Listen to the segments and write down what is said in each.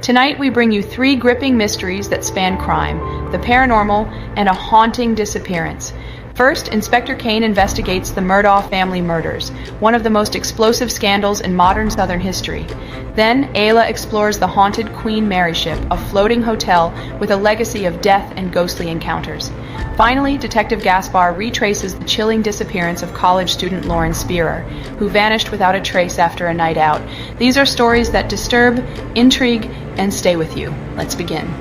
Tonight we bring you 3 gripping mysteries that span crime, the paranormal, and a haunting disappearance. First, Inspector Kane investigates the Murdaugh Family Murders, one of the most explosive scandals in modern Southern history. Then, Ayla explores the haunted Queen Mary ship, a floating hotel with a legacy of death and ghostly encounters. Finally, Detective Gaspar retraces the chilling disappearance of college student Lauren Spierer, who vanished without a trace after a night out. These are stories that disturb, intrigue, and stay with you. Let's begin.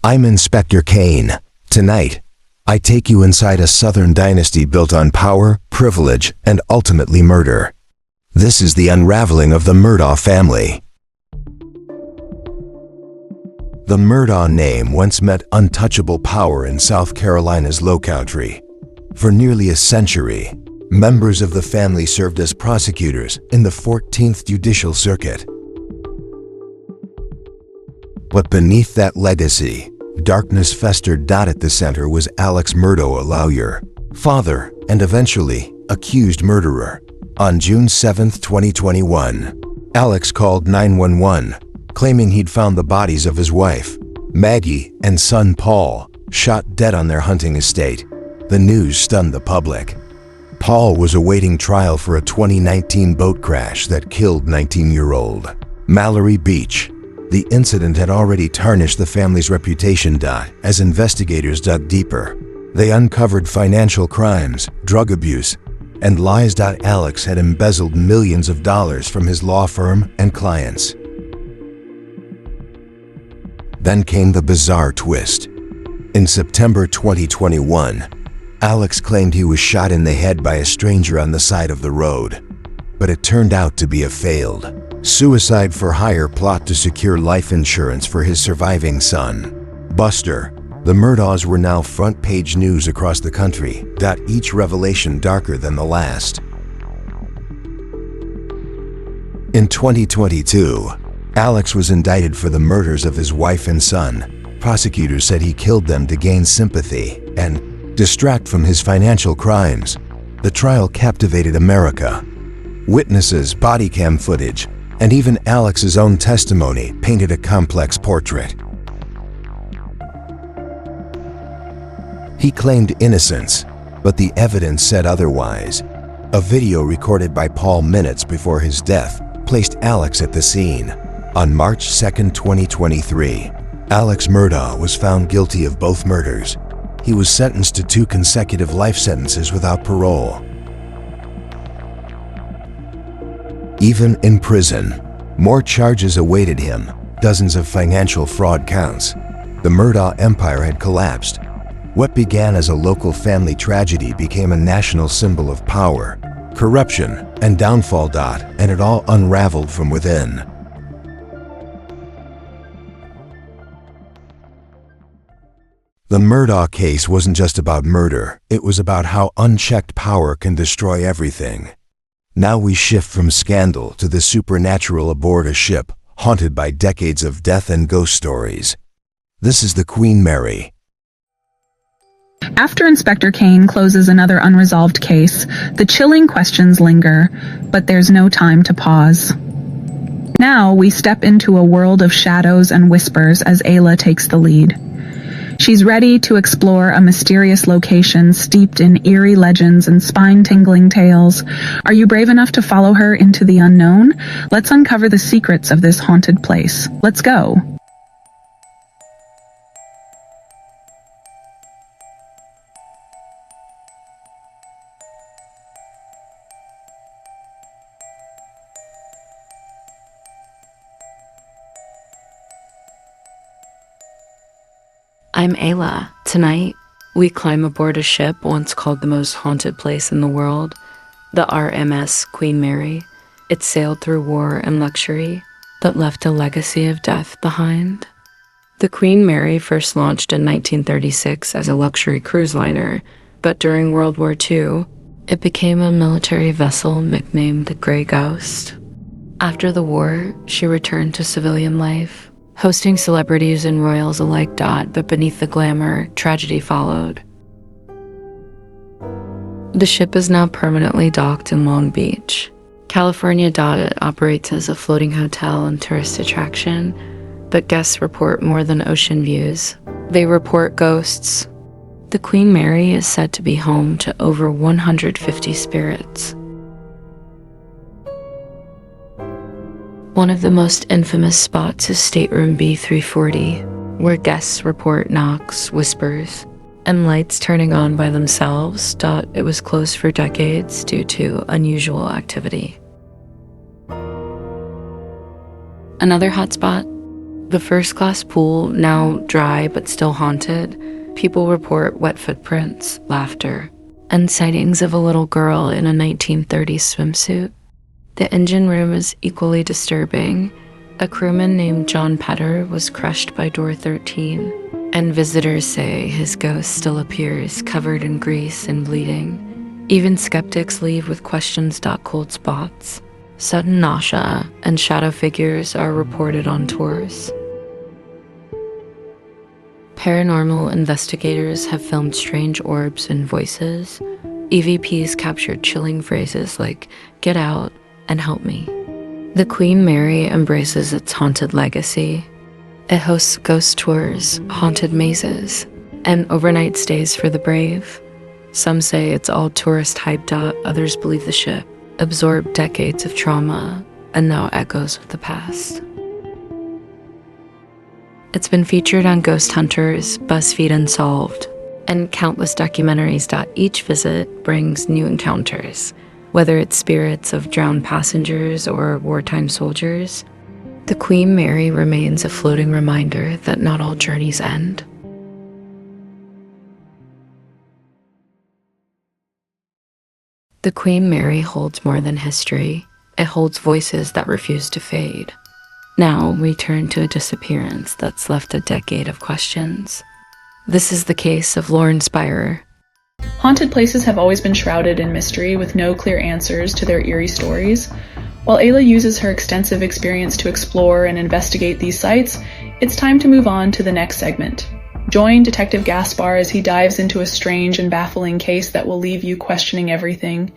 I'm Inspector Kane. Tonight, I take you inside a Southern dynasty built on power, privilege, and ultimately murder. This is the unraveling of the Murdaugh family. The Murdaugh name once meant untouchable power in South Carolina's Low Country. For nearly a century, members of the family served as prosecutors in the 14th Judicial Circuit. But beneath that legacy, darkness festered. At the center was Alex Murdaugh, a lawyer, father, and eventually accused murderer. On June 7, 2021, Alex called 911, claiming he'd found the bodies of his wife, Maggie, and son Paul, shot dead on their hunting estate. The news stunned the public. Paul was awaiting trial for a 2019 boat crash that killed 19-year-old Mallory Beach. The incident had already tarnished the family's reputation. As investigators dug deeper, they uncovered financial crimes, drug abuse, and lies. Alex had embezzled millions of dollars from his law firm and clients. Then came the bizarre twist. In September 2021, Alex claimed he was shot in the head by a stranger on the side of the road, but it turned out to be a failed suicide-for-hire plot to secure life insurance for his surviving son, Buster. The Murdaughs were now front-page news across the country. Each revelation darker than the last. In 2022, Alex was indicted for the murders of his wife and son. Prosecutors said he killed them to gain sympathy and distract from his financial crimes. The trial captivated America. Witnesses, body cam footage, and even Alex's own testimony painted a complex portrait. He claimed innocence, but the evidence said otherwise. A video recorded by Paul minutes before his death placed Alex at the scene. On March 2, 2023, Alex Murdaugh was found guilty of both murders. He was sentenced to 2 consecutive life sentences without parole. Even in prison, more charges awaited him, dozens of financial fraud counts. The Murdaugh empire had collapsed. What began as a local family tragedy became a national symbol of power, corruption, and downfall. And it all unraveled from within. The Murdaugh case wasn't just about murder, it was about how unchecked power can destroy everything. Now we shift from scandal to the supernatural aboard a ship haunted by decades of death and ghost stories. This is the Queen Mary. After Inspector Kane closes another unresolved case, the chilling questions linger, but there's no time to pause. Now we step into a world of shadows and whispers as Ayla takes the lead. She's ready to explore a mysterious location steeped in eerie legends and spine-tingling tales. Are you brave enough to follow her into the unknown? Let's uncover the secrets of this haunted place. Let's go. I'm Ayla. Tonight, we climb aboard a ship once called the most haunted place in the world, the RMS Queen Mary. It sailed through war and luxury, but left a legacy of death behind. The Queen Mary first launched in 1936 as a luxury cruise liner, but during World War II, It became a military vessel nicknamed the Grey Ghost. After the war, she returned to civilian life, hosting celebrities and royals alike. But beneath the glamour, tragedy followed. The ship is now permanently docked in Long Beach, California. It operates as a floating hotel and tourist attraction, but guests report more than ocean views. They report ghosts. The Queen Mary is said to be home to over 150 spirits. One of the most infamous spots is Stateroom B340, where guests report knocks, whispers, and lights turning on by themselves. It was closed for decades due to unusual activity. Another hotspot, the first-class pool, now dry but still haunted. People report wet footprints, laughter, and sightings of a little girl in a 1930s swimsuit. The engine room is equally disturbing. A crewman named John Petter was crushed by door 13, and visitors say his ghost still appears covered in grease and bleeding. Even skeptics leave with questions. Cold spots, sudden nausea, and shadow figures are reported on tours. Paranormal investigators have filmed strange orbs and voices. EVPs captured chilling phrases like, "Get out," and "Help me." The Queen Mary embraces its haunted legacy. It hosts ghost tours, haunted mazes, and overnight stays for the brave. Some say it's all tourist hype. Others believe the ship absorbed decades of trauma and now echoes of the past. It's been featured on Ghost Hunters, BuzzFeed Unsolved, and countless documentaries. Each visit brings new encounters, whether it's spirits of drowned passengers or wartime soldiers. The Queen Mary remains a floating reminder that not all journeys end. The Queen Mary holds more than history. It holds voices that refuse to fade. Now we turn to a disappearance that's left a decade of questions. This is the case of Lauren Spierer. Haunted places have always been shrouded in mystery with no clear answers to their eerie stories. While Ayla uses her extensive experience to explore and investigate these sites, it's time to move on to the next segment. Join Detective Gaspar as he dives into a strange and baffling case that will leave you questioning everything.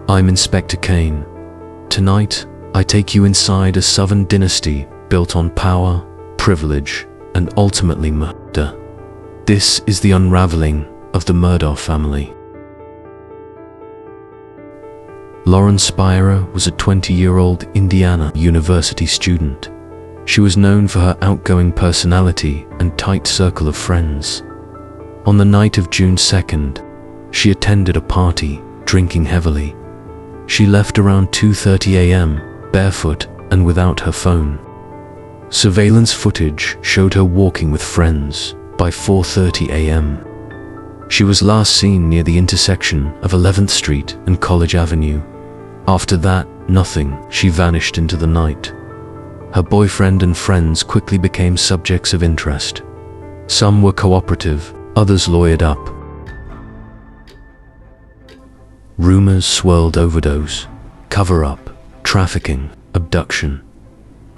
I'm Inspector Kane. Tonight, I take you inside a southern dynasty built on power, privilege, and ultimately murder. This is the unraveling of the Murdaugh family. Lauren Spierer was a 20-year-old Indiana University student. She was known for her outgoing personality and tight circle of friends. On the night of June 2nd, she attended a party, drinking heavily. She left around 2:30 a.m., barefoot and without her phone. Surveillance footage showed her walking with friends by 4:30 a.m. She was last seen near the intersection of 11th Street and College Avenue. After that, nothing. She vanished into the night. Her boyfriend and friends quickly became subjects of interest. Some were cooperative, others lawyered up. Rumors swirled: overdose, cover-up, trafficking, abduction.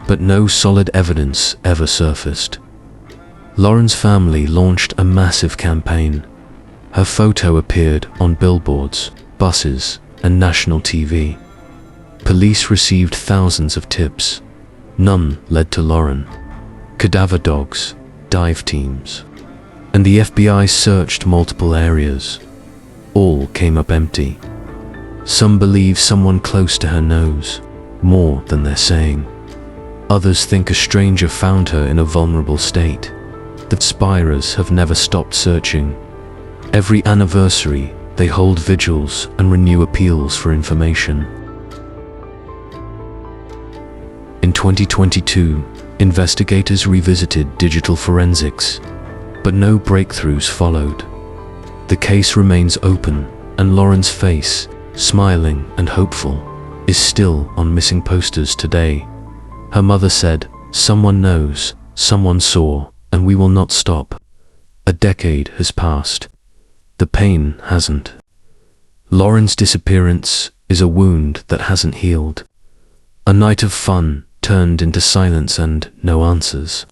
But no solid evidence ever surfaced. Lauren's family launched a massive campaign. Her photo appeared on billboards, buses, and national TV. Police received thousands of tips. None led to Lauren. Cadaver dogs, dive teams, and the FBI searched multiple areas. All came up empty. Some believe someone close to her knows more than they're saying. Others think a stranger found her in a vulnerable state. The Spierers have never stopped searching. Every anniversary, they hold vigils and renew appeals for information. In 2022, investigators revisited digital forensics, but no breakthroughs followed. The case remains open, and Lauren's face, smiling and hopeful, is still on missing posters today. Her mother said, "Someone knows, someone saw, and we will not stop." A decade has passed. The pain hasn't. Lauren's disappearance is a wound that hasn't healed. A night of fun turned into silence and no answers.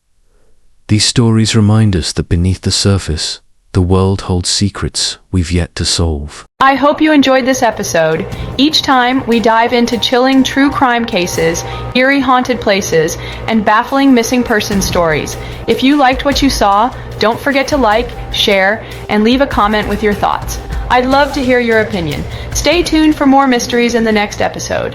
These stories remind us that beneath the surface, the world holds secrets we've yet to solve. I hope you enjoyed this episode. Each time, we dive into chilling true crime cases, eerie haunted places, and baffling missing person stories. If you liked what you saw, don't forget to like, share, and leave a comment with your thoughts. I'd love to hear your opinion. Stay tuned for more mysteries in the next episode.